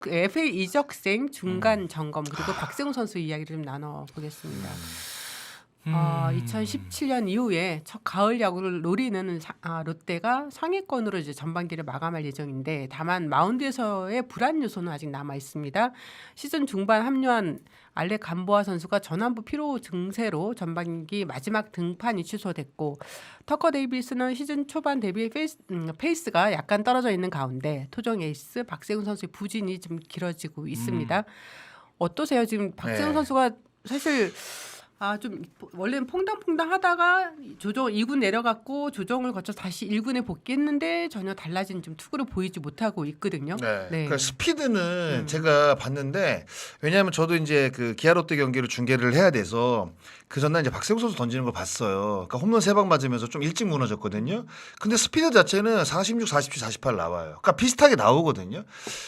그 FA 이적생 중간 점검 그리고 박세웅 선수 이야기를 좀 나눠 보겠습니다. 2017년 이후에 첫 가을 야구를 노리는 롯데가 상위권으로 이제 전반기를 마감할 예정인데 다만 마운드에서의 불안 요소는 아직 남아 있습니다. 시즌 중반 합류한 알렉 감보아 선수가 전완부 피로 증세로 전반기 마지막 등판이 취소됐고 터커 데이비스는 시즌 초반 데뷔 페이스가 약간 떨어져 있는 가운데 토종 에이스 박세웅 선수의 부진이 좀 길어지고 있습니다. 어떠세요? 지금 박세웅 선수가 사실 좀 원래는 퐁당퐁당 하다가 조정 2군 내려갔고 조정을 거쳐 다시 1군에 복귀했는데 전혀 달라진 좀 투구를 보이지 못하고 있거든요. 네. 네. 그 스피드는 제가 봤는데 왜냐하면 저도 이제 그 기아 롯데 경기를 중계를 해야 돼서 그 전날 이제 박세웅 선수 던지는 걸 봤어요. 그러니까 홈런 3방 맞으면서 좀 일찍 무너졌거든요. 근데 스피드 자체는 46, 47, 48 나와요. 그러니까 비슷하게 나오거든요.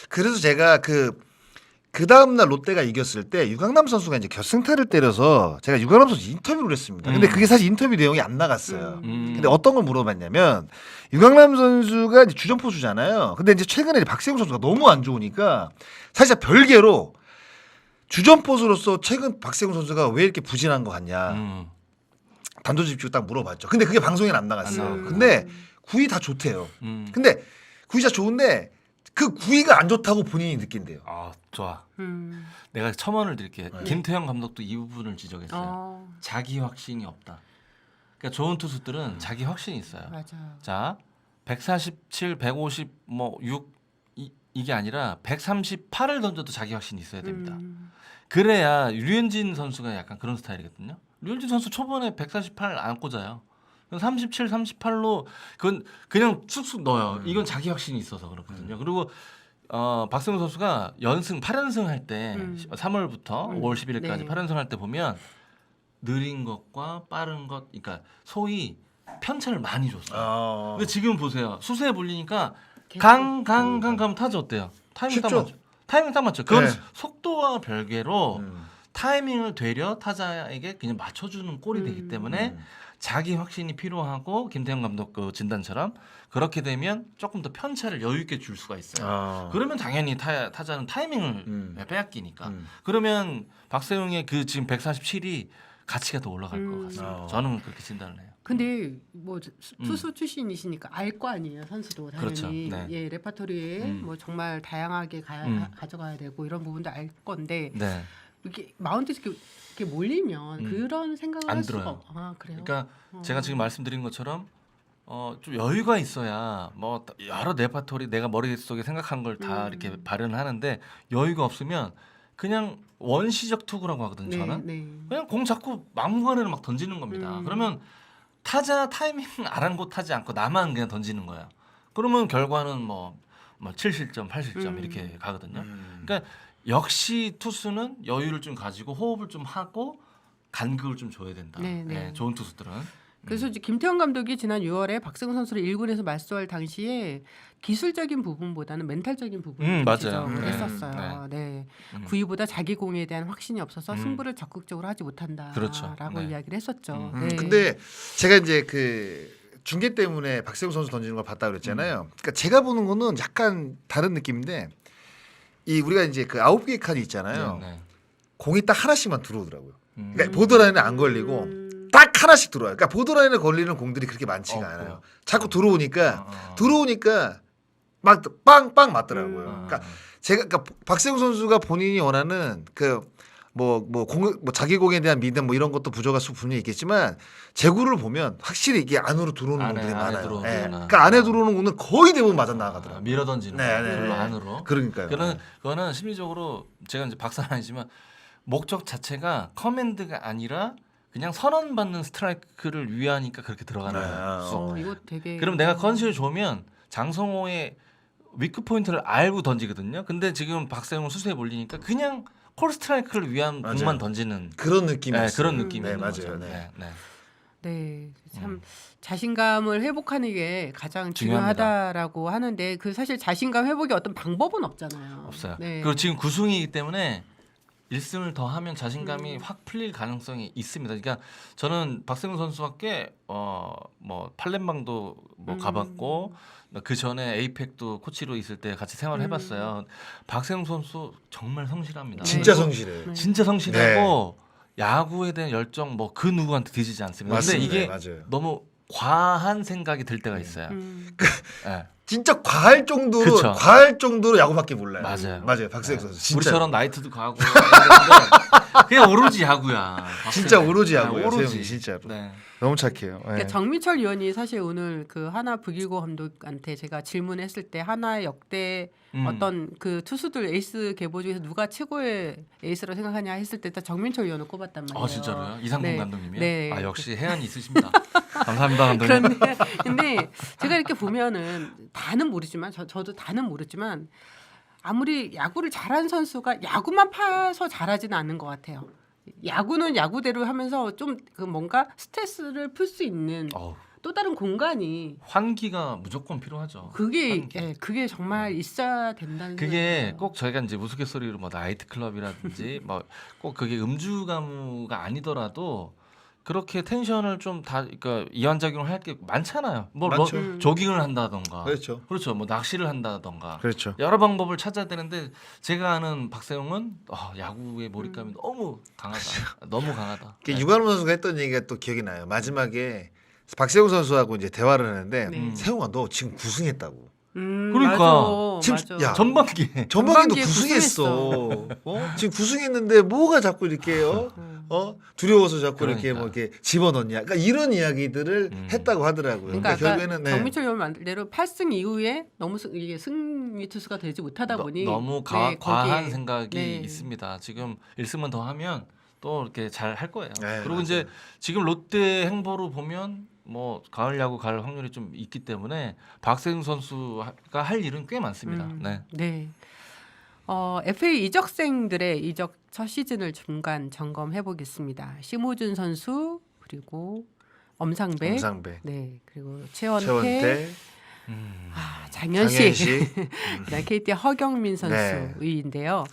그래서 제가 그 다음날 롯데가 이겼을 때 유강남 선수가 이제 결승타를 때려서 제가 유강남 선수 인터뷰를 했습니다. 근데 그게 사실 인터뷰 내용이 안 나갔어요. 근데 어떤 걸 물어봤냐면 유강남 선수가 이제 주전포수잖아요. 근데 이제 최근에 이제 박세웅 선수가 너무 안 좋으니까 사실 별개로 주전포수로서 최근 박세웅 선수가 왜 이렇게 부진한 것 같냐. 단도직입적으로 딱 물어봤죠. 근데 그게 방송에 안 나갔어요. 근데 구위 다 좋대요. 근데 구위 다 좋은데 그 구위가 안 좋다고 본인이 느낀대요. 좋아. 내가 첨언을 드릴게. 김태형 감독도 이 부분을 지적했어요. 자기 확신이 없다. 그러니까 좋은 투수들은 자기 확신이 있어요. 맞아요. 자, 147, 150, 6 이게 아니라 138을 던져도 자기 확신이 있어야 됩니다. 그래야 류현진 선수가 약간 그런 스타일이거든요. 류현진 선수 초반에 148 안 꽂아요. 37, 38로 그건 그냥 쑥쑥 넣어요. 이건 자기 확신이 있어서 그렇거든요. 그리고 박세웅 선수가 연승 8연승 할 때 3월부터 5월 11일까지 네. 8연승 할 때 보면 느린 것과 빠른 것, 그러니까 소위 편차를 많이 줬어요. 근데 지금 보세요. 수세에 불리니까 강 가면 타자 어때요? 타이밍 딱 쉽죠? 맞죠. 타이밍 딱 맞죠. 그건 네. 속도와 별개로 타이밍을 되려 타자에게 그냥 맞춰주는 꼴이 되기 때문에 자기 확신이 필요하고 김태형 감독 그 진단처럼 그렇게 되면 조금 더 편차를 여유 있게 줄 수가 있어요. 그러면 당연히 타자는 타이밍을 빼앗기니까. 그러면 박세웅의 그 지금 147이 가치가 더 올라갈 것 같습니다. 저는 그렇게 진단을 해요. 근데 뭐 투수 출신이시니까 알 거 아니에요, 선수도 당연히. 그렇죠. 네. 예, 레퍼토리에 뭐 정말 다양하게 가져가야 되고 이런 부분도 알 건데 네. 이게 마운드에서 이렇게 몰리면 그런 생각을 안 할 수가 들어요. 그래요? 그러니까 제가 지금 말씀드린 것처럼 좀 여유가 있어야 뭐 여러 레파토리 내가 머릿속에 생각한 걸 다 이렇게 발현을 하는데 여유가 없으면 그냥 원시적 투구라고 하거든요. 저는 그냥 공 잡고 막무가내로 막 던지는 겁니다. 그러면 타자 타이밍 아랑곳하지 않고 나만 그냥 던지는 거예요. 그러면 결과는 뭐 7실점, 8실점 이렇게 가거든요. 그러니까 역시 투수는 여유를 좀 가지고 호흡을 좀 하고 간격을 좀 줘야 된다. 네, 좋은 투수들은. 그래서 이제 김태형 감독이 지난 6월에 박세웅 선수를 1군에서 맞서할 당시에 기술적인 부분보다는 멘탈적인 부분을 맞아요. 지적을 했었어요. 네. 구위보다 자기 공에 대한 확신이 없어서 승부를 적극적으로 하지 못한다라고 그렇죠. 이야기를 했었죠. 근데 제가 이제 그 중계 때문에 박세웅 선수 던지는 걸 봤다 그랬잖아요. 그러니까 제가 보는 거는 약간 다른 느낌인데 이 우리가 이제 그 9개의 칸이 있잖아요. 네. 공이 딱 하나씩만 들어오더라고요. 그러니까 보드라인에 안 걸리고 딱 하나씩 들어와요. 그러니까 보드라인에 걸리는 공들이 그렇게 많지가 않아요. 자꾸 들어오니까 막 빵빵 맞더라고요. 그러니까 제가 박세웅 선수가 본인이 원하는 자기 공에 대한 믿음 뭐 이런 것도 부족할 수 분명히 있겠지만 제구를 보면 확실히 이게 안으로 들어오는 공들이 많아요. 그러니까 안에 들어오는 공은 거의 대부분 맞아 나가더라고요. 밀어 던지는 거. 별로 안으로. 그러니까요. 그거는 심리적으로 제가 이제 박사는 아니지만 목적 자체가 커맨드가 아니라 그냥 선언받는 스트라이크를 위하니까 그렇게 들어가는 거예요. 이거 되게. 그럼 내가 컨디션이 좋으면 장성호의 위크 포인트를 알고 던지거든요. 근데 지금 박세웅은 수세에 몰리니까 그냥 콜 스트라이크를 위한 공만 던지는 그런 느낌이었어요. 그런 느낌이 네, 있는 맞아요. 거죠. 네. 네, 참 자신감을 회복하는 게 가장 중요합니다. 중요하다라고 하는데 그 사실 자신감 회복의 어떤 방법은 없잖아요. 없어요. 네. 그리고 지금 9승이기 때문에 1승을 더 하면 자신감이 확 풀릴 가능성이 있습니다. 그러니까 저는 박세웅 선수가 꽤뭐 팔렘방도 뭐 가봤고 그 전에 에이펙도 코치로 있을 때 같이 생활해봤어요. 박세웅 선수 정말 성실합니다. 진짜 네. 성실해. 네. 진짜 성실하고 야구에 대한 열정 뭐 그 누구한테 뒤지지 않습니다. 근데 맞습니다. 이게 맞아요. 너무 과한 생각이 들 때가 있어요. 예. 진짜 과할 정도로 그쵸. 과할 정도로 야구밖에 몰라요. 맞아요. 맞아요. 박세웅 선수 진짜 우리처럼 나이트도 가고 이랬는데 그냥 오로지 야구야. 진짜 박세웅. 오로지 네, 야구예요. 오로지. 세웅이 진짜로. 네. 너무 착해요. 예. 그러니까 정민철 위원이 사실 오늘 그 하나 북일고 감독한테 제가 질문했을 때 하나의 역대 어떤 그 투수들 에이스 계보 중에서 누가 최고의 에이스라고 생각하냐 했을 때 딱 정민철 위원을 꼽았단 말이에요. 아 진짜로요? 이상공 네. 감독님이요? 네. 아 역시 해안이 있으십니다. 감사합니다 감독님. 그런데 근데 제가 이렇게 보면은 다는 모르지만 저도 다는 모르지만 아무리 야구를 잘하는 선수가 야구만 파서 잘하지는 않는 것 같아요. 야구는 야구대로 하면서 좀 그 뭔가 스트레스를 풀 수 있는 어우, 또 다른 공간이 환기가 무조건 필요하죠. 그게 환기. 그게 정말 있어야 된다는 그게 생각이 꼭 저희가 이제 우스갯소리로 뭐 나이트 클럽이라든지 뭐 꼭 그게 음주 가무가 아니더라도 그렇게 텐션을 좀 다 그러니까 이완작용을 할 게 많잖아요. 뭐 많죠. 조깅을 한다던가 그렇죠. 그렇죠. 뭐 낚시를 한다던가 그렇죠. 여러 방법을 찾아야 되는데 제가 아는 박세웅은 야구의 몰입감이 너무 강하다. 너무 강하다. 네. 유관훈 선수가 했던 얘기가 또 기억이 나요. 마지막에 박세웅 선수하고 이제 대화를 하는데 네. 세웅아 너 지금 9승했다고. 그러니까. 지금 맞아. 야, 전반기에 전반기도 전반기에 9승했어. 지금 9승했는데 뭐가 자꾸 이렇게요? 두려워서 자꾸 이렇게 그러니까. 뭐 이렇게 집어넣냐? 그러니까 이런 이야기들을 했다고 하더라고요. 그러니까, 결국에는 네. 정민철 위원 말대로 8승 이후에 너무 이게 승리 투수가 되지 못하다 보니 너무 네, 과한 거기에, 생각이 네. 있습니다. 지금 1승만 더 하면 또 이렇게 잘 할 거예요. 네, 그리고 맞아요. 이제 지금 롯데 행보로 보면 뭐 가을 야구 갈 확률이 좀 있기 때문에 박세웅 선수가 할 일은 꽤 많습니다. 네. 네. FA 이적생들의 이적 첫 시즌을 중간 점검해 보겠습니다. 심호준 선수 그리고 엄상백, 엄상배, 네 그리고 최원태, 최원태, 장현식, 장현식. 그다음 KT 허경민 네. 선수인데요.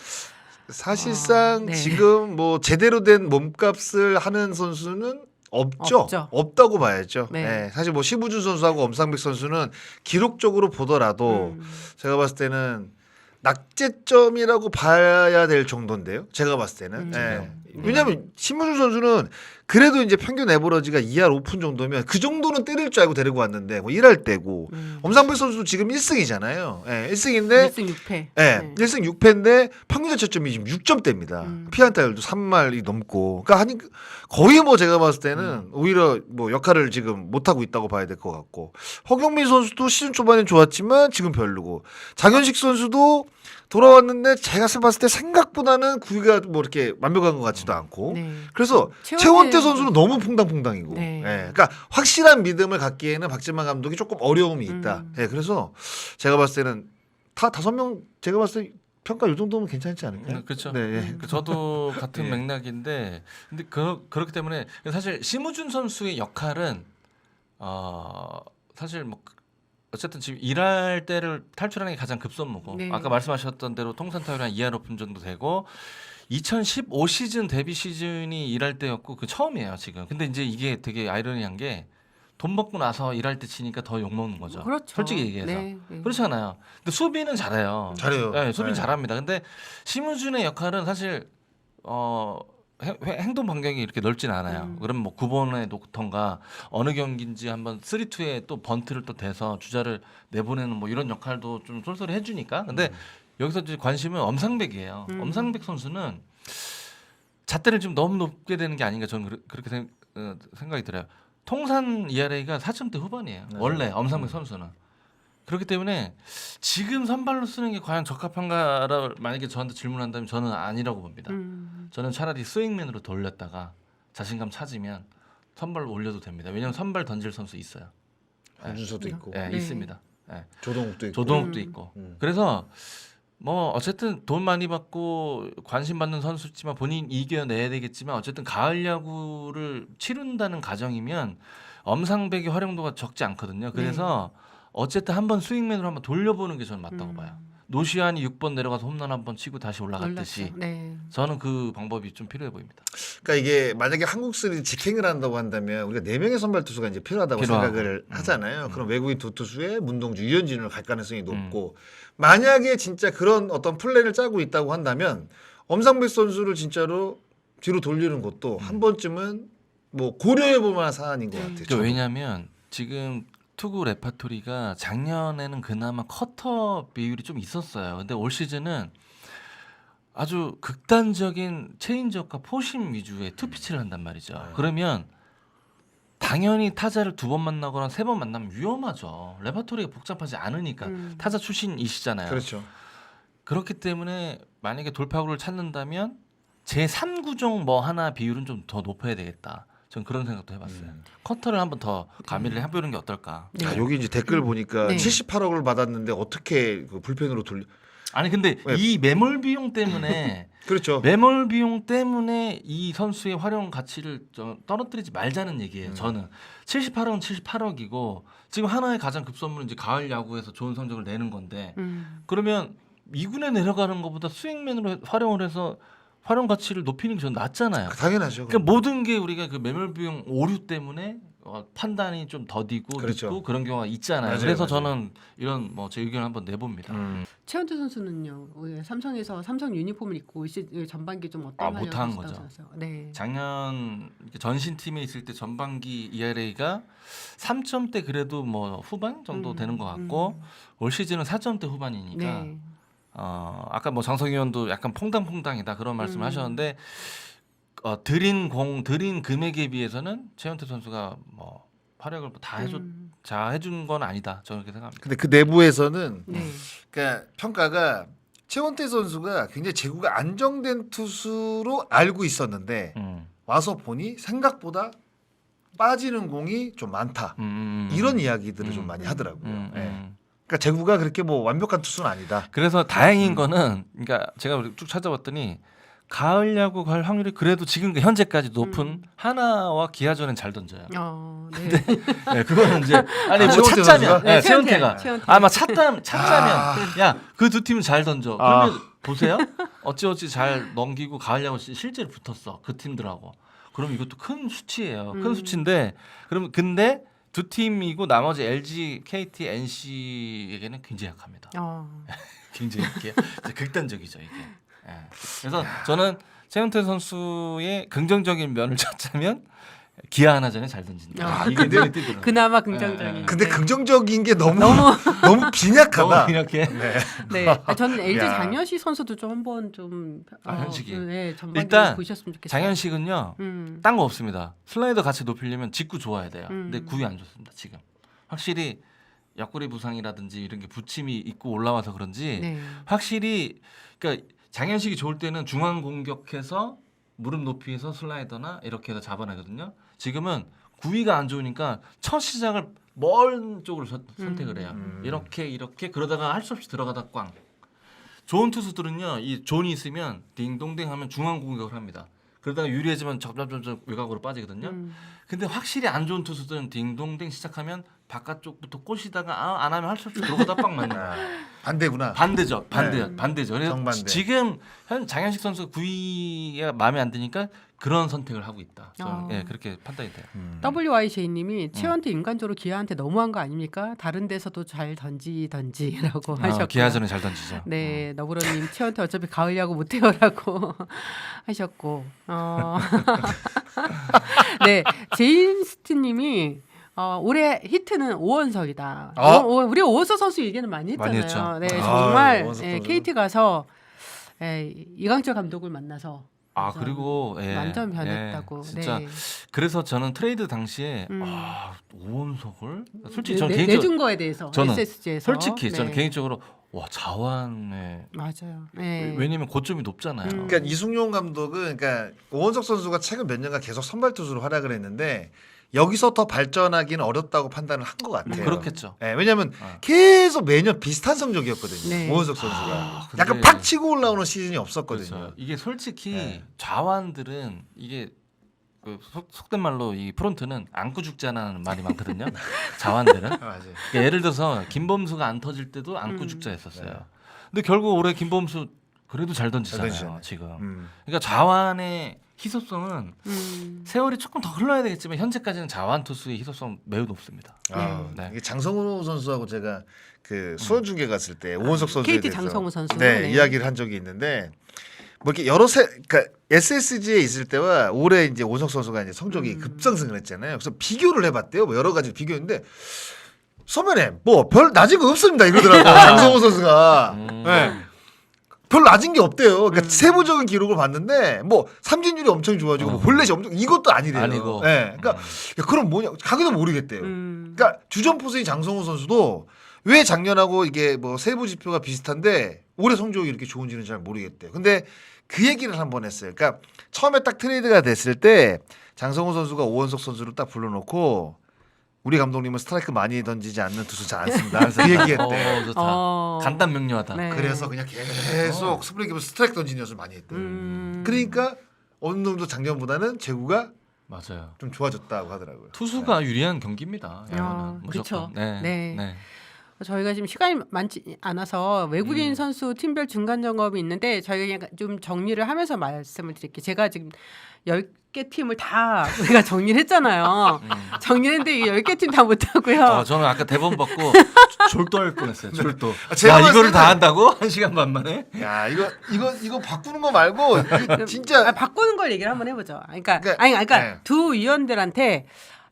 사실상 네. 지금 뭐 제대로 된 몸값을 하는 선수는 없죠. 없죠. 없다고 봐야죠. 네. 네, 사실 뭐 심우준 선수하고 엄상백 선수는 기록적으로 보더라도 제가 봤을 때는 낙제점이라고 봐야 될 정도인데요. 제가 봤을 때는. 예. 왜냐하면 심우준 선수는 그래도 이제 평균 에버러지가 2할 오픈 정도면 그 정도는 때릴 줄 알고 데리고 왔는데 뭐 1할 때고 엄상백 선수도 지금 1승이잖아요. 예, 1승인데 1승 6패. 예, 네. 1승 6패인데 평균 자책점이 지금 6점대입니다. 피안타율도 3할이 넘고. 그러니까 한 거의 뭐 제가 봤을 때는 오히려 뭐 역할을 지금 못 하고 있다고 봐야 될 것 같고. 허경민 선수도 시즌 초반엔 좋았지만 지금 별로고. 장현식 선수도 돌아왔는데 제가 봤을 때 생각보다는 구위가 뭐 이렇게 완벽한 것 같지도 않고. 네. 그래서 최원태 선수는 너무 퐁당퐁당이고. 네. 예, 그러니까 확실한 믿음을 갖기에는 박진만 감독이 조금 어려움이 있다. 예, 그래서 제가 봤을 때는 다 5명 제가 봤을 때 평가 이 정도면 괜찮지 않을까요? 그렇죠. 네, 예. 저도 같은 예. 맥락인데, 근데 그렇기 때문에 사실 심우준 선수의 역할은 사실 뭐 어쨌든 지금 일할 때를 탈출하는 게 가장 급선무고 네. 아까 말씀하셨던 대로 통산 타율 한 2할 오픈 정도 되고 2015 시즌 데뷔 시즌이 일할 때였고 그 처음이에요 지금. 근데 이제 이게 되게 아이러니한 게 돈 받고 나서 일할 때 치니까 더 욕 먹는 거죠. 그렇죠. 솔직히 얘기해서. 네, 네. 그렇잖아요. 근데 수비는 잘해요. 잘해요. 네, 수비는 네. 잘합니다. 근데 심우준의 역할은 사실 행동 반경이 이렇게 넓진 않아요. 그러면 뭐 9번에 놓던가 어느 경기인지 한번 3-2에 또 번트를 또 대서 주자를 내보내는 뭐 이런 역할도 좀 쏠쏠히 해주니까. 근데 여기서 이제 관심은 엄상백이에요. 엄상백 선수는 잣대를 좀 너무 높게 되는 게 아닌가 저는 그렇게 생각이 들어요. 통산 ERA가 4점대 후반이에요. 원래 엄상백 선수는. 그렇기 때문에 지금 선발로 쓰는 게 과연 적합한가를 만약에 저한테 질문한다면 저는 아니라고 봅니다. 저는 차라리 스윙맨으로 돌렸다가 자신감 찾으면 선발로 올려도 됩니다. 왜냐하면 선발 던질 선수 있어요. 윤준서도 있고 네, 네. 있습니다. 네. 조동욱도 있고. 조동욱도 있고. 그래서 뭐 어쨌든 돈 많이 받고 관심 받는 선수지만 본인 이겨내야 되겠지만 어쨌든 가을 야구를 치른다는 가정이면 엄상백의 활용도가 적지 않거든요. 그래서 어쨌든 한번 스윙맨으로 한번 돌려보는 게 저는 맞다고 봐요. 노시안이 6번 내려가서 홈런 한번 치고 다시 올라갔듯이 놀랐죠. 네. 저는 그 방법이 좀 필요해 보입니다. 그러니까 이게 만약에 한국 시리즈 직행을 한다고 한다면 우리가 4명의 선발 투수가 이제 필요하다고 필요하고. 생각을 하잖아요. 그럼 외국인 두 투수에 문동주, 유현진으로 갈 가능성이 높고 만약에 진짜 그런 어떤 플랜을 짜고 있다고 한다면 엄상백 선수를 진짜로 뒤로 돌리는 것도 한 번쯤은 뭐 고려해 볼 만한 사안인 것 같아요. 그러니까 왜냐하면 지금 투구 레파토리가 작년에는 그나마 커터 비율이 좀 있었어요. 근데 올 시즌은 아주 극단적인 체인지업과 포심 위주의 투피치를 한단 말이죠. 그러면 당연히 타자를 2번 만나거나 3번 만나면 위험하죠. 레파토리가 복잡하지 않으니까 타자 출신이시잖아요. 그렇죠. 그렇기 때문에 만약에 돌파구를 찾는다면 제 3구종 뭐 하나 비율은 좀 더 높여야 되겠다. 전 그런 생각도 해봤어요. 커터를 한번 더 가미를 해보는 게 어떨까. 네. 아, 여기 이제 댓글 보니까 네. 78억을 받았는데 어떻게 그 불펜으로 돌려? 아니 근데 왜? 이 매몰 비용 때문에 그렇죠. 매몰 비용 때문에 이 선수의 활용 가치를 떨어뜨리지 말자는 얘기예요. 저는 78억은 78억이고 지금 하나의 가장 급선무는 이제 가을 야구에서 좋은 성적을 내는 건데 그러면 2군에 내려가는 것보다 스윙맨으로 활용을 해서 활용 가치를 높이는 게 전 낫잖아요. 당연하죠. 그러니까 모든 게 우리가 그 매몰 비용 오류 때문에 판단이 좀 더디고 그렇죠. 늦고 그런 경우가 있잖아요. 맞아요, 그래서 맞아요. 저는 이런 뭐 제 의견을 한번 내봅니다. 최원태 선수는요. 삼성에서 삼성 유니폼을 입고 전반기 좀 어떤 아, 못한 거죠. 네. 작년 전신팀에 있을 때 전반기 ERA가 3점대 그래도 뭐 후반 정도 되는 것 같고 올 시즌은 4점대 후반이니까 네. 아까 뭐 장성희 의원도 약간 퐁당퐁당이다 그런 말씀을 하셨는데 드린 금액에 비해서는 최원태 선수가 뭐 활약을 다 해준 건 아니다. 저는 그렇게 생각합니다. 근데 그 내부에서는 네. 그러니까 평가가 최원태 선수가 굉장히 제구가 안정된 투수로 알고 있었는데 와서 보니 생각보다 빠지는 공이 좀 많다. 이런 이야기들을 좀 많이 하더라고요. 예. 그러니까 제구가 그렇게 뭐 완벽한 투수는 아니다. 그래서 다행인 거는 그러니까 제가 쭉 찾아봤더니 가을 야구 갈 확률이 그래도 지금 현재까지 높은 하나와 기아전엔 잘 던져요. 네. 네, 그거는 이제 아니 뭐 최원태 찾자면 선수가? 네, 최원태가 최원태. 아마 찾자면 야 그 두 팀은 잘 던져. 그러면 보세요. 어찌어찌 잘 넘기고 가을 야구 실제로 붙었어 그 팀들하고. 그럼 이것도 큰 수치예요. 큰 수치인데 그럼 근데 두 팀이고 나머지 LG, KT, NC에게는 굉장히 약합니다. 굉장히 이렇게 극단적이죠 이게. 예. 그래서 저는 최원태 선수의 긍정적인 면을 찾자면 기아 하나전에 잘 던진다. 이게 눈에 띄더라고요. 그나마 긍정적인. 근데 네. 긍정적인 게 너무 빈약하다. 이렇게 네. 저는 LG 야. 장현식 선수도 좀 한번 좀 현식이. 네, 전반기 일단 보셨으면 좋겠어요. 장현식은요. 딴 거 없습니다. 슬라이더 같이 높이려면 직구 좋아야 돼요. 근데 구위 안 좋습니다. 지금 확실히 옆구리 부상이라든지 이런 게 부침이 있고 올라와서 그런지 네. 확실히 그러니까 장현식이 좋을 때는 중앙 공격해서 무릎 높이에서 슬라이더나 이렇게 해서 잡아내거든요. 지금은 구위가 안 좋으니까 첫 시작을 먼 쪽으로 선택을 해요. 이렇게 그러다가 할 수 없이 들어가다 꽝. 좋은 투수들은요. 이 존이 있으면 딩동댕 하면 중앙 공격을 합니다. 그러다가 유리해지면 점점 외곽으로 빠지거든요. 근데 확실히 안 좋은 투수들은 딩동댕 시작하면 바깥쪽부터 꼬시다가 안 하면 할 수 없이 들어가다 빵 맞는 거예요. 반대구나. 반대죠. 네. 반대죠. 그래서 정반대. 지금 장현식 선수 구위가 마음에 안 드니까 그런 선택을 하고 있다. 저는 예, 그렇게 판단이 돼요. WYJ님이 최원태 인간적으로 기아한테 너무한 거 아닙니까? 다른 데서도 잘 던지라고 하셨고. 기아전에 잘 던지죠. 네, 너브로님 최원태 어차피 가을 야구 못해요라고 하셨고. 네, 제인스트님이 올해 히트는 오원석이다. 우리 오원석 선수 얘기는 많이 했잖아요. 많이 했죠. 네, 정말 오원석 예, 선수. KT 가서 이강철 감독을 만나서 그리고 완전 변했다고. 진짜 네. 그래서 저는 트레이드 당시에 오원석을 솔직히 저는 내준 개인적으로 거에 대해서 저는 SSG에서 솔직히 저는 개인적으로 와 자완에 맞아요. 네. 왜냐면 고점이 높잖아요. 그러니까 이승용 감독은 그러니까 오원석 선수가 최근 몇 년간 계속 선발 투수로 활약을 했는데 여기서 더 발전하기는 어렵다고 판단을 한 것 같아요. 그렇겠죠. 네, 왜냐하면 계속 매년 비슷한 성적이었거든요. 네. 오원석 선수가 근데- 약간 팍 치고 올라오는 시즌이 없었거든요. 그렇죠. 이게 솔직히 네. 좌완들은 이게 그 속된 말로 이 프론트는 안고 죽자라는 말이 많거든요. 좌완들은 맞아요. 그러니까 예를 들어서 김범수가 안 터질 때도 안고 죽자 했었어요. 근데 결국 올해 김범수 그래도 잘 던지잖아요. 잘 던지잖아요. 지금. 그러니까 자완의 희소성은 세월이 조금 더 흘러야 되겠지만 현재까지는 자완 투수의 희소성 매우 높습니다. 네. 이게 장성우 선수하고 제가 그 수원 중계 갔을 때 오원석 선수에 KT 대해서 장성우 선수. 네, 네. 이야기를 한 적이 있는데 뭐 이렇게 여러 그러니까 SSG에 있을 때와 올해 이제 오원석 선수가 이제 성적이 급상승을 했잖아요. 그래서 비교를 해봤대요. 뭐 여러 가지 비교했는데 선배님 뭐 별 낮은 거 없습니다 이러더라고요. 장성우 선수가. 네. 별 낮은 게 없대요. 그러니까 세부적인 기록을 봤는데 뭐 삼진율이 엄청 좋아지고 뭐 볼넷이 엄청 이것도 아니래요. 아니고. 네. 그러니까 야, 그럼 뭐냐? 가게도 모르겠대요. 그러니까 주전 포수인 장성우 선수도 왜 작년하고 이게 뭐 세부 지표가 비슷한데 올해 성적이 이렇게 좋은지는 잘 모르겠대요. 근데 그 얘기를 한번 했어요. 그러니까 처음에 딱 트레이드가 됐을 때 장성우 선수가 오원석 선수를 딱 불러놓고 우리 감독님은 스트라이크 많이 던지지 않는 투수 잘 안 씁니다. 그 얘기했대. 좋다. 간단 명료하다. 네. 그래서 그냥 계속 스프링 기면 스트라이크 던지는 연습을 많이 했대요. 그러니까 어느 정도 작년보다는 제구가 맞아요. 좀 좋아졌다고 하더라고요. 투수가 유리한 경기입니다. 야, 야구는 그쵸. 무조건. 네. 네. 네. 저희가 지금 시간이 많지 않아서 외국인 선수 팀별 중간 점검이 있는데 저희가 좀 정리를 하면서 말씀을 드릴게요. 제가 지금 10개 팀을 다 우리가 정리를 했잖아요. 정리했는데 이 10개 팀 다 못하고요. 저는 아까 대본 받고 졸도할 뻔했어요. 졸도. 제가 야 이거를 봤을 다 때는- 한다고? 1시간 반 만에? 야 이거 바꾸는 거 말고 이거 진짜 바꾸는 걸 얘기를 한번 해보죠. 그러니까 그러니까, 네. 두 위원들한테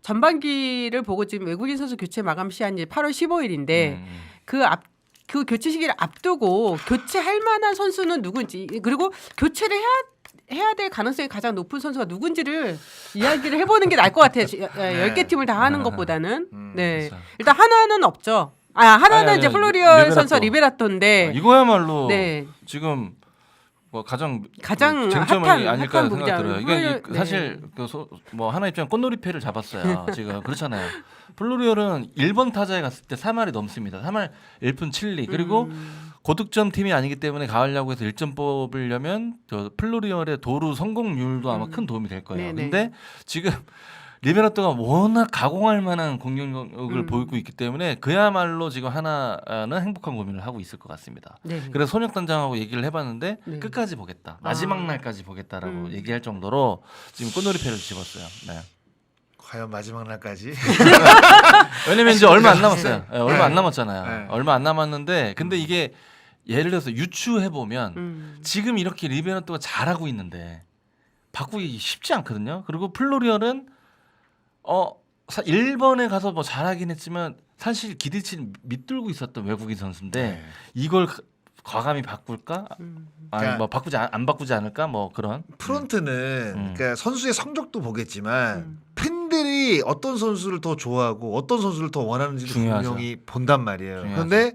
전반기를 보고 지금 외국인 선수 교체 마감 시한이 8월 15일인데 그 교체 시기를 앞두고 교체할 만한 선수는 누군지 그리고 교체를 해야 될 가능성이 가장 높은 선수가 누군지를 이야기를 해보는 게 나을 것 같아요. 10개 팀을 다 하는 것보다는. 네. 그렇죠. 일단 하나는 없죠. 하나는 아니, 이제 아니, 플로리얼 리베라토. 선수 리베라토인데 이거야말로 네. 지금 뭐 가장 가장 쟁점이 핫한 아닐까 생각 부분이죠. 들어요. 이게 네. 사실 뭐 하나 입장 꽃놀이패를 잡았어요. 지금 그렇잖아요. 플로리얼은 1번 타자에 갔을 때 3할이 넘습니다. 3할 1푼 7리. 그리고 고득점 팀이 아니기 때문에 가을 야구에서 1점 뽑으려면 저 플로리얼의 도루 성공률도 아마 큰 도움이 될 거예요. 네네. 근데 지금 리베라토가 워낙 가공할 만한 공격력을 보이고 있기 때문에 그야말로 지금 하나는 행복한 고민을 하고 있을 것 같습니다. 네. 그래서 손혁단장하고 얘기를 해봤는데 네. 끝까지 보겠다. 마지막 날까지 보겠다라고 얘기할 정도로 지금 꽃놀이패를 집었어요. 네. 과연 마지막 날까지 왜냐면 이제 얼마 안 남았어요. 네, 얼마 안 남았잖아요. 네. 얼마 안 남았는데 근데 이게 예를 들어서 유추해 보면 지금 이렇게 리베라토가 잘하고 있는데 바꾸기 쉽지 않거든요. 그리고 플로리얼은 1번에 가서 뭐 잘하긴 했지만 사실 기대치 밑들고 있었던 외국인 선수인데 네. 이걸 과감히 바꿀까? 아니 그러니까 뭐 안 바꾸지 않을까? 뭐 그런. 프론트는 그러니까 선수의 성적도 보겠지만 팬들이 어떤 선수를 더 좋아하고 어떤 선수를 더 원하는지도 중요하죠. 분명히 본단 말이에요. 중요하죠. 그런데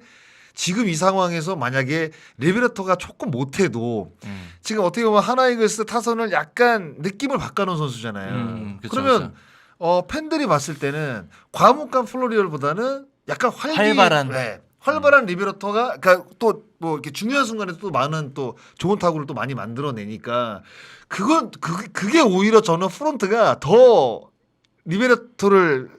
지금 이 상황에서 만약에 리베라토가 조금 못해도 지금 어떻게 보면 하나이글스 타선을 약간 느낌을 바꿔놓은 선수잖아요. 그쵸, 그러면 팬들이 봤을 때는 과묵한 플로리얼보다는 약간 활발한. 활발한 리베라토가 그러니까 또 뭐 이렇게 중요한 순간에 또 많은 또 좋은 타구를 또 많이 만들어내니까 그게 오히려 저는 프론트가 더 리베라토를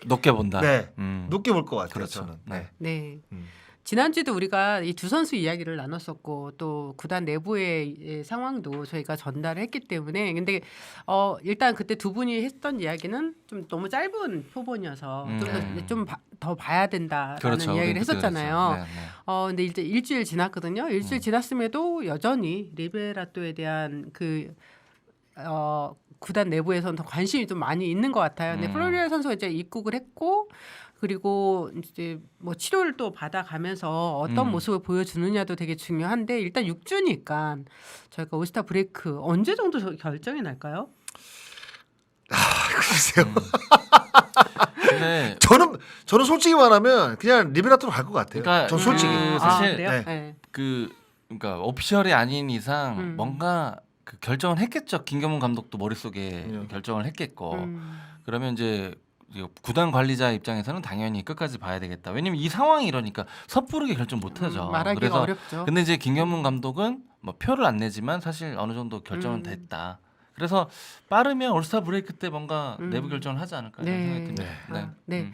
높게 본다. 네, 음. 높게 볼 것 같아요. 그렇죠. 저는. 네. 네. 음. 지난주에도 우리가 이 두 선수 이야기를 나눴었고 또 구단 내부의 상황도 저희가 전달을 했기 때문에 근데 일단 그때 두 분이 했던 이야기는 좀 너무 짧은 표본이어서 좀 더 봐야 된다라는 그렇죠. 이야기를 그때 했었잖아요. 그랬어요. 네, 네. 근데 이제 일주일 지났거든요. 일주일 지났음에도 여전히 리베라토에 대한 구단 내부에서는 더 관심이 좀 많이 있는 것 같아요. 근데 플로리얼 선수가 이제 입국을 했고 그리고 이제 뭐 치료를 또 받아가면서 어떤 모습을 보여주느냐도 되게 중요한데 일단 6주니까 저희가 올스타 브레이크 언제 정도 결정이 날까요? 글쎄요. 근데 저는 솔직히 말하면 그냥 리베라토로 갈 것 같아요. 그러니까 전 솔직히 사실 그래요? 네. 네. 그러니까 오피셜이 아닌 이상 뭔가 그 결정을 했겠죠. 김경문 감독도 머릿속에 결정을 했겠고. 그러면 이제 구단 관리자 입장에서는 당연히 끝까지 봐야 되겠다. 왜냐면 이 상황이 이러니까 섣부르게 결정 못 하죠. 말하기가 그래서 어렵죠. 근데 이제 김경문 감독은 뭐 표를 안 내지만 사실 어느 정도 결정은 됐다. 그래서 빠르면 올스타 브레이크 때 뭔가 내부 결정을 하지 않을까 네. 생각이 듭니다. 네.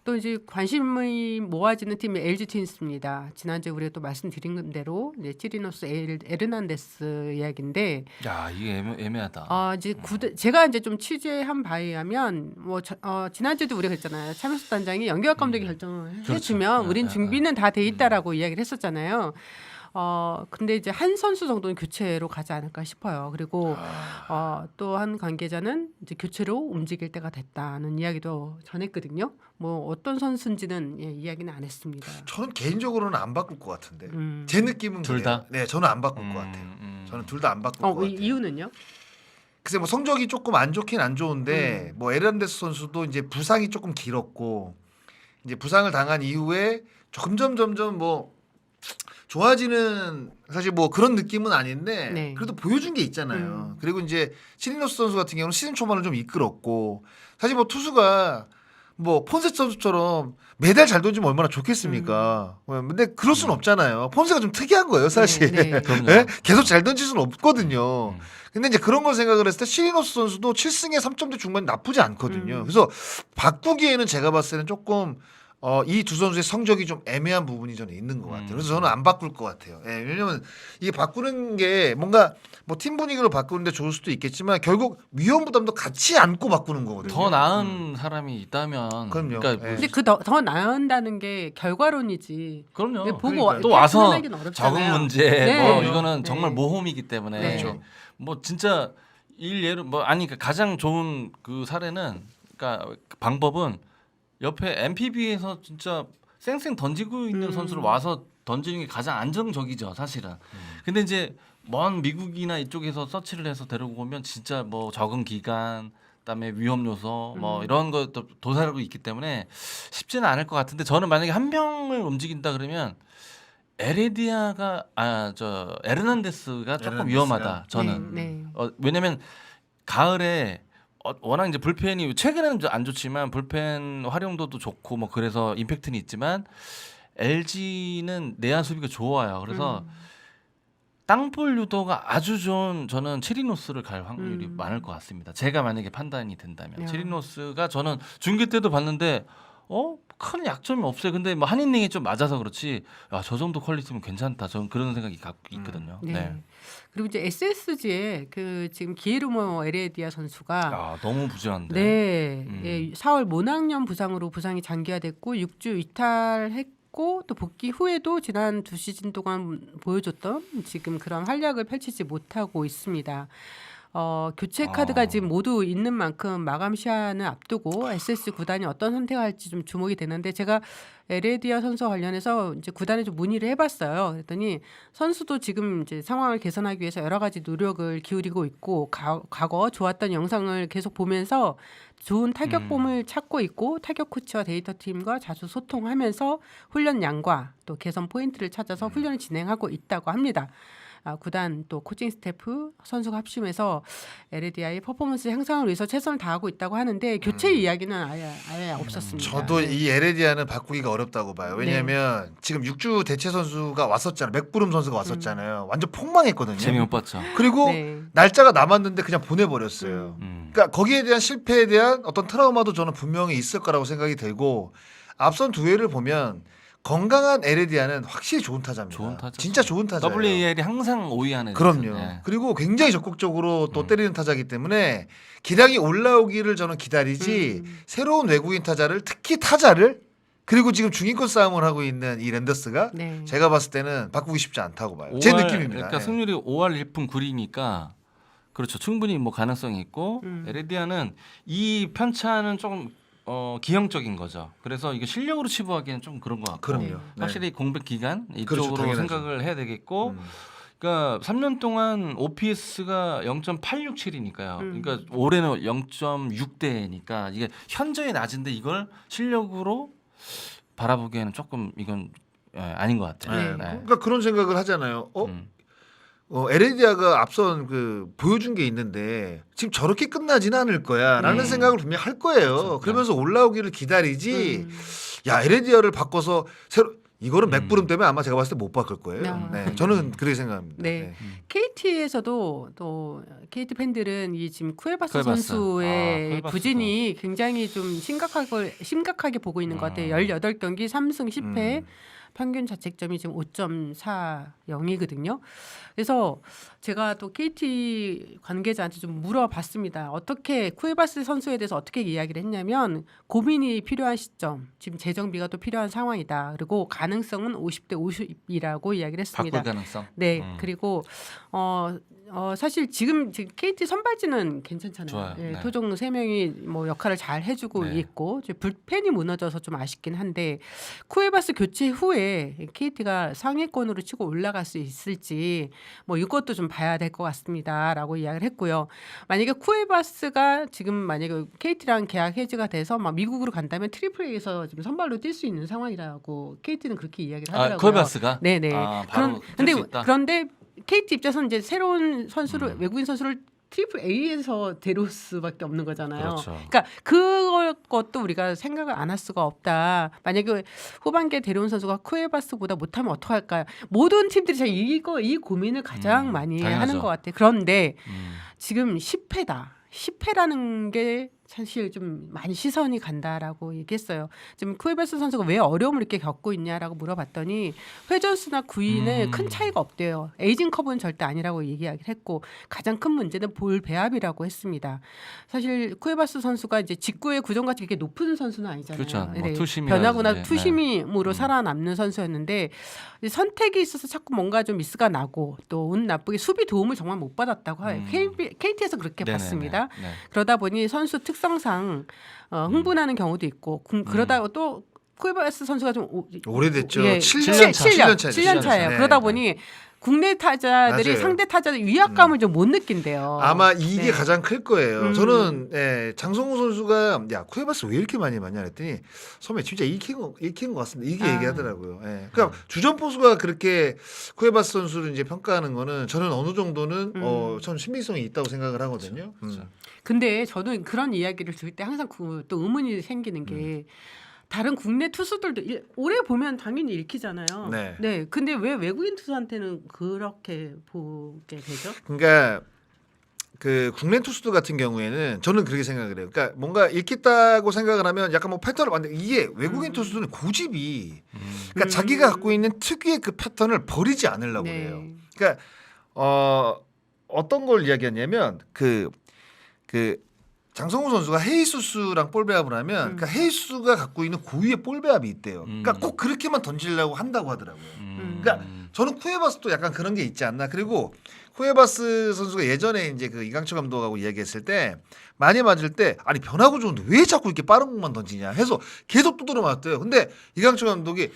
또 이제 관심이 모아지는 팀이 LG 트윈스입니다. 지난주에 우리가 또 말씀드린 대로 이제 치리노스 에르난데스 이야기인데 야 이게 애매하다. 이제 제가 이제 좀 취재한 바에 의하면 지난주에도 우리가 그랬잖아요. 차명수 단장이 연계학 감독이 결정을 그렇죠. 해주면 우린 네, 준비는 다 돼 있다라고 이야기를 했었잖아요. 근데 이제 한 선수 정도는 교체로 가지 않을까 싶어요. 그리고 또 한 관계자는 이제 교체로 움직일 때가 됐다는 이야기도 전했거든요. 뭐 어떤 선수인지는 이야기는 안 했습니다. 저는 개인적으로는 안 바꿀 것 같은데. 음. 제 느낌은 둘 그래요. 다? 네, 저는 안 바꿀 것 같아요. 저는 둘 다 안 바꿀 것 같아요. 이유는요? 글쎄 뭐 성적이 조금 안 좋긴 안 좋은데 뭐 에르난데스 선수도 이제 부상이 조금 길었고 이제 부상을 당한 이후에 점점 뭐 좋아지는 사실 뭐 그런 느낌은 아닌데 네. 그래도 보여준 게 있잖아요. 그리고 이제 치리노스 선수 같은 경우는 시즌 초반을 좀 이끌었고 사실 뭐 투수가 뭐 폰세 선수처럼 매달 잘 던지면 얼마나 좋겠습니까? 근데 그럴 수는 없잖아요. 폰세가 좀 특이한 거예요, 사실. 네. 그럼요. 네? 계속 잘 던질 수는 없거든요. 근데 이제 그런 걸 생각을 했을 때 시리노스 선수도 7승에 3점대 중반 나쁘지 않거든요. 그래서 바꾸기에는 제가 봤을 때는 조금 이 두 선수의 성적이 좀 애매한 부분이 저는 있는 것 같아요. 그래서 저는 안 바꿀 것 같아요. 예, 왜냐면 이게 바꾸는 게 뭔가 뭐 팀 분위기로 바꾸는데 좋을 수도 있겠지만 결국 위험 부담도 같이 안고 바꾸는 거거든요. 더 나은 사람이 있다면 그럼요. 그러니까 예. 근데 그 더 나은다는 게 결과론이지. 그럼요. 근데 보고 그러니까요. 또 와서 판단하기는 어렵잖아요. 적응 문제 네. 뭐 그럼요. 이거는 네. 정말 모험이기 때문에 네. 뭐 진짜 일예로 뭐 아니 그러니까 가장 좋은 그 사례는 그러니까 그 방법은 옆에 MPB에서 진짜 쌩쌩 던지고 있는 선수를 와서 던지는 게 가장 안정적이죠 사실은. 근데 이제 먼 미국이나 이쪽에서 서치를 해서 데리고 오면 진짜 뭐 적응 기간 그다음에 위험 요소 뭐 이런 것도 도사리고 있기 때문에 쉽지는 않을 것 같은데 저는 만약에 한 명을 움직인다 그러면 에레디아가 에르난데스가 조금 에르난데스가. 위험하다 저는. 네. 왜냐면 가을에 워낙 이제 불펜이 최근에는 좀 안 좋지만 불펜 활용도도 좋고 뭐 그래서 임팩트는 있지만 LG는 내야 수비가 좋아요. 그래서 땅볼 유도가 아주 좋은 저는 치리노스를 갈 확률이 많을 것 같습니다. 제가 만약에 판단이 된다면 야. 치리노스가 저는 중계 때도 봤는데 큰 약점이 없어요. 근데 뭐 한인닝이 좀 맞아서 그렇지. 저 정도 퀄리티면 괜찮다. 저는 그런 생각이 갖고 있거든요. 네. 네. 그리고 이제 SSG에 그 지금 기에르모 에레디아 선수가 너무 부재한데. 네, 음. 4월 모낭염 부상으로 부상이 장기화됐고 6주 이탈했고 또 복귀 후에도 지난 2시즌 동안 보여줬던 지금 그런 활약을 펼치지 못하고 있습니다. 교체 카드가 지금 모두 있는 만큼 마감 시한을 앞두고 SS 구단이 어떤 선택을 할지 좀 주목이 되는데 제가 에레디아 선수와 관련해서 이제 구단에 좀 문의를 해봤어요. 그랬더니 선수도 지금 이제 상황을 개선하기 위해서 여러 가지 노력을 기울이고 있고 과거 좋았던 영상을 계속 보면서 좋은 타격폼을 찾고 있고 타격 코치와 데이터 팀과 자주 소통하면서 훈련량과 또 개선 포인트를 찾아서 훈련을 진행하고 있다고 합니다. 구단 또 코칭 스태프 선수가 합심해서 에레디아의 퍼포먼스 향상을 위해서 최선을 다하고 있다고 하는데 교체 이야기는 아예 없었습니다. 저도 이 에레디아는 바꾸기가 어렵다고 봐요. 왜냐하면 지금 6주 대체 선수가 왔었잖아요. 맥부름 선수가 왔었잖아요. 완전 폭망했거든요. 재미못 봤죠. 그리고 네. 날짜가 남았는데 그냥 보내버렸어요. 음. 그러니까 거기에 대한 실패에 대한 어떤 트라우마도 저는 분명히 있을 거라고 생각이 들고 앞선 두 회를 보면 건강한 에레디아는 확실히 좋은 타자입니다. 좋은 타자. 진짜 좋은 타자예요. WAL이 항상 5위 안에 그럼요. 있어요. 네. 그리고 굉장히 적극적으로 또 때리는 타자이기 때문에 기량이 올라오기를 저는 기다리지 새로운 외국인 타자를 특히 타자를 그리고 지금 중위권 싸움을 하고 있는 이 랜더스가 네. 제가 봤을 때는 바꾸기 쉽지 않다고 봐요. 제 느낌입니다. 그러니까 예. 승률이 5할 1푼 9리니까 그렇죠. 충분히 뭐 가능성이 있고 에레디아는 이 편차는 조금 기형적인 거죠. 그래서 이게 실력으로 치부하기에는 좀 그런 것 같고 그럼요. 네. 확실히 공백 기간 그렇죠, 이쪽으로 당연하죠. 생각을 해야 되겠고 음. 그러니까 3년 동안 OPS가 0.867이니까요. 그러니까 올해는 0.6대니까 이게 현저히 낮은데 이걸 실력으로 바라보기에는 조금 이건 아닌 것 같아요. 네. 네. 그러니까 그런 생각을 하잖아요. 음. 에레디아가 앞선 그 보여준 게 있는데 지금 저렇게 끝나지는 않을 거야라는 생각을 분명히 할 거예요. 그렇죠. 그러면서 올라오기를 기다리지. 야 에레디아를 바꿔서 새로 이거는 맥부름 때문에 아마 제가 봤을 때 못 바꿀 거예요. 아. 네, 저는 그렇게 생각합니다. 네. KT에서도 또 KT 팬들은 이 지금 쿠에바스 쿠에바스. 선수의 쿠에바스도. 부진이 굉장히 좀 심각하게 보고 있는 것 같아요. 18경기 3승 10패. 평균 자책점이 지금 5.40이거든요. 그래서 제가 또 KT 관계자한테 좀 물어봤습니다. 어떻게 쿠에바스 선수에 대해서 어떻게 이야기를 했냐면 고민이 필요한 시점, 지금 재정비가 또 필요한 상황이다. 그리고 가능성은 50대 50이라고 이야기를 했습니다. 바꿀 가능성. 네, 그리고 사실 지금 KT 선발진은 괜찮잖아요. 좋아요. 예, 네. 토종 3명이 뭐 역할을 잘 해주고 네. 있고 이제 불펜이 무너져서 좀 아쉽긴 한데 쿠에바스 교체 후에 KT가 상위권으로 치고 올라갈 수 있을지 뭐 이것도 좀 봐야 될 것 같습니다라고 이야기를 했고요. 만약에 쿠에바스가 지금 만약에 KT랑 계약 해지가 돼서 막 미국으로 간다면 트리플 A에서 지금 선발로 뛸 수 있는 상황이라고 KT는 그렇게 이야기를 하더라고요. 쿠에바스가? 네네. 바로 근데 뛸수 있다? 그런데 KT 입장에서는 이제 새로운 선수를 외국인 선수를 트리플 A에서 데려올 수밖에 없는 거잖아요. 그렇죠. 그러니까 그것도 우리가 생각을 안 할 수가 없다. 만약에 후반기에 데려온 선수가 쿠에바스보다 못하면 어떡할까요? 모든 팀들이 이 고민을 가장 많이 당연하죠. 하는 것 같아요. 그런데 지금 10회다. 10회라는 게 사실 좀 많이 시선이 간다라고 얘기했어요. 지금 쿠에바스 선수가 왜 어려움을 이렇게 겪고 있냐라고 물어봤더니 회전수나 구위는 큰 차이가 없대요. 에이징 커브는 절대 아니라고 얘기하기를 했고 가장 큰 문제는 볼 배합이라고 했습니다. 사실 쿠에바스 선수가 이제 직구의 구종같이 이렇게 높은 선수는 아니잖아요. 그렇죠. 뭐 네. 투심이라든지. 변화구나 네. 투심으로 살아남는 선수였는데 선택이 있어서 자꾸 뭔가 좀 미스가 나고 또 운 나쁘게 수비 도움을 정말 못 받았다고 해요. KT에서 그렇게 네네네. 봤습니다. 네. 그러다 보니 선수 특성상 흥분하는 경우도 있고 그러다가 또 쿠에바스 선수가 좀 오래됐죠. 예, 7년 차. 7년 차예요. 네. 그러다 보니 국내 타자들이 맞아요. 상대 타자들 위압감을 좀 못 느낀대요. 아마 이게 네. 가장 클 거예요. 저는 장성우 선수가 야 쿠에바스 왜 이렇게 많이 맞냐 했더니 선배 진짜 읽힌 것 같습니다. 이게 얘기하더라고요. 예. 그러니까 주전 포수가 그렇게 쿠에바스 선수를 이제 평가하는 거는 저는 어느 정도는 좀 신빙성이 있다고 생각을 하거든요. 그렇죠. 근데 저도 그런 이야기를 들을 때 항상 또 의문이 생기는 게 다른 국내 투수들도 오래 보면 당연히 읽히잖아요. 네. 근데 왜 외국인 투수한테는 그렇게 보게 되죠? 그러니까 그 국내 투수들 같은 경우에는 저는 그렇게 생각을 해요. 그러니까 뭔가 읽겠다고 생각을 하면 약간 뭐 패턴을 만든 이게 외국인 투수들은 고집이 그러니까 자기가 갖고 있는 특유의 그 패턴을 버리지 않으려고 해요. 그러니까 어떤 걸 이야기하냐면 그 장성우 선수가 헤이수스랑 볼 배합을 하면 그러니까 헤이수스가 갖고 있는 고유의 볼 배합이 있대요. 그러니까 꼭 그렇게만 던지려고 한다고 하더라고요. 그러니까 저는 쿠에바스도 약간 그런 게 있지 않나. 그리고 쿠에바스 선수가 예전에 이제 그 이강철 감독하고 이야기했을 때 많이 맞을 때 아니 변화구 좋은데 왜 자꾸 이렇게 빠른 공만 던지냐 해서 계속 두드려 맞았대요. 근데 이강철 감독이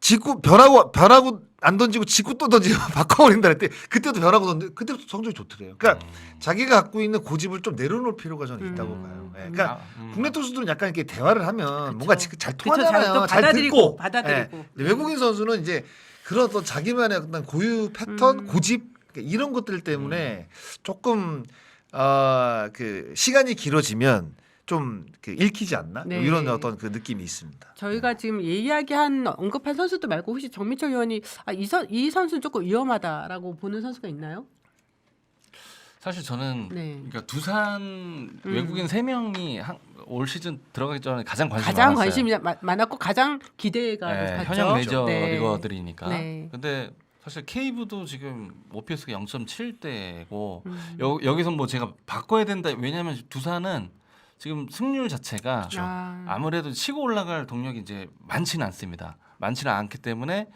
직구 변화구 안 던지고 직구 또 던지고 바꿔버린다 했대. 그때도 변화구 던지 그때부터 성적이 좋더래요. 그러니까 자기가 갖고 있는 고집을 좀 내려놓을 필요가 저는 있다고 봐요. 예. 그러니까 국내 투수들은 약간 이렇게 대화를 하면 뭔가 잘 통하잖아요. 또 잘 듣고. 받아들이고. 예. 근데 외국인 선수는 이제 그런 어떤 자기만의 어떤 고유 패턴, 고집 이런 것들 때문에 조금 그 시간이 길어지면 좀 읽히지 않나 네. 이런 어떤 그 느낌이 있습니다. 저희가 지금 언급한 선수도 말고 혹시 정민철 의원이 이 선수는 조금 위험하다라고 보는 선수가 있나요? 사실 저는 네. 그러니까 두산 외국인 3명이 올 시즌 들어가기 전에 가장 가장 많았어요. 관심이 많았고 가장 기대가 네, 높았죠. 현역 메이저 네. 리거들이니까. 네. 근데 사실 케이브도 지금 OPS가 0.7대고 여기서 뭐 제가 바꿔야 된다. 왜냐하면 두산은 지금 승률 자체가 아무래도 치고 올라갈 동력이 이제 많지는 않습니다. 많지는 않기 때문에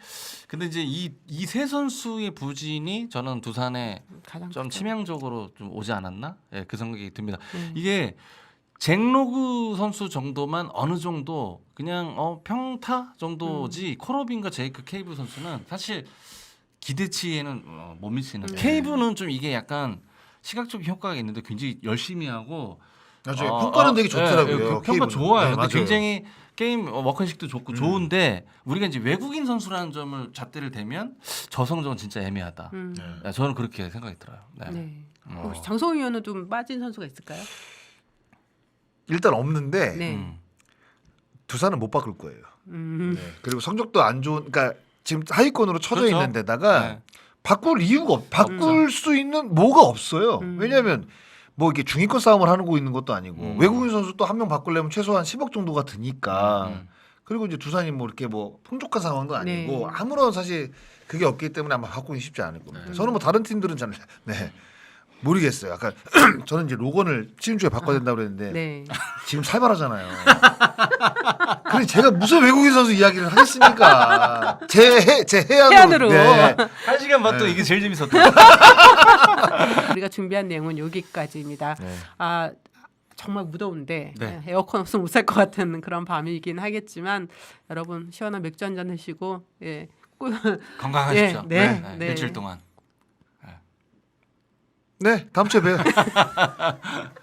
근데 이제 이 세 선수의 부진이 저는 두산에 가장 좀 크죠. 치명적으로 좀 오지 않았나? 예, 그 생각이 듭니다. 이게 잭로그 선수 정도만 어느 정도 그냥 평타 정도지 코로빈과 제이크 케이브 선수는 사실 기대치에는 못 미치는. 케이브는 좀 이게 약간 시각적 효과가 있는데 굉장히 열심히 하고 나중에 평가는 되게 좋더라고요. 평가 케이블은. 좋아요. 네, 근데 맞아요. 굉장히 게임 워크식도 좋고 좋은데 우리가 이제 외국인 선수라는 점을 잣대를 대면 저 성적은 진짜 애매하다. 네, 저는 그렇게 생각이 들어요. 네. 네. 혹시 장성우 의원은 좀 빠진 선수가 있을까요? 일단 없는데 네. 두산은 못 바꿀 거예요. 음. 네. 그리고 성적도 안 좋은, 그러니까 지금 하위권으로 쳐져 그렇죠. 있는 데다가 네. 바꿀 이유가 바꿀 수 있는 뭐가 없어요. 음. 왜냐하면 뭐 이게 중위권 싸움을 하고 있는 것도 아니고 외국인 선수 또 한 명 바꾸려면 최소한 10억 정도가 드니까. 그리고 이제 두산이 뭐 이렇게 뭐 풍족한 상황도 아니고 네. 아무런 사실 그게 없기 때문에 아마 바꾸기 쉽지 않을 겁니다. 네. 저는 뭐 다른 팀들은 잘 네. 모르겠어요. 약간 저는 이제 로건을 시즌 중에 바꿔야 된다고 그랬는데 네. 지금 살벌하잖아요. 근데 제가 무슨 외국인 선수 이야기를 하겠습니까? 제 해안으로. 해안으로. 네. 1시간 반 또 네. 이게 제일 재밌었다. 우리가 준비한 내용은 여기까지입니다. 네. 아 정말 무더운데 네. 에어컨 없으면 못 살 것 같은 그런 밤이긴 하겠지만 여러분 시원한 맥주 한잔 드시고 예. 건강하십시오. 네, 네. 일주일 동안. 네, 다음 주에 봬요.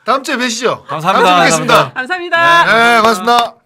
다음 주에 뵙시죠. 감사합니다. 다음 주에 뵙겠습니다. 감사합니다. 네, 고맙습니다.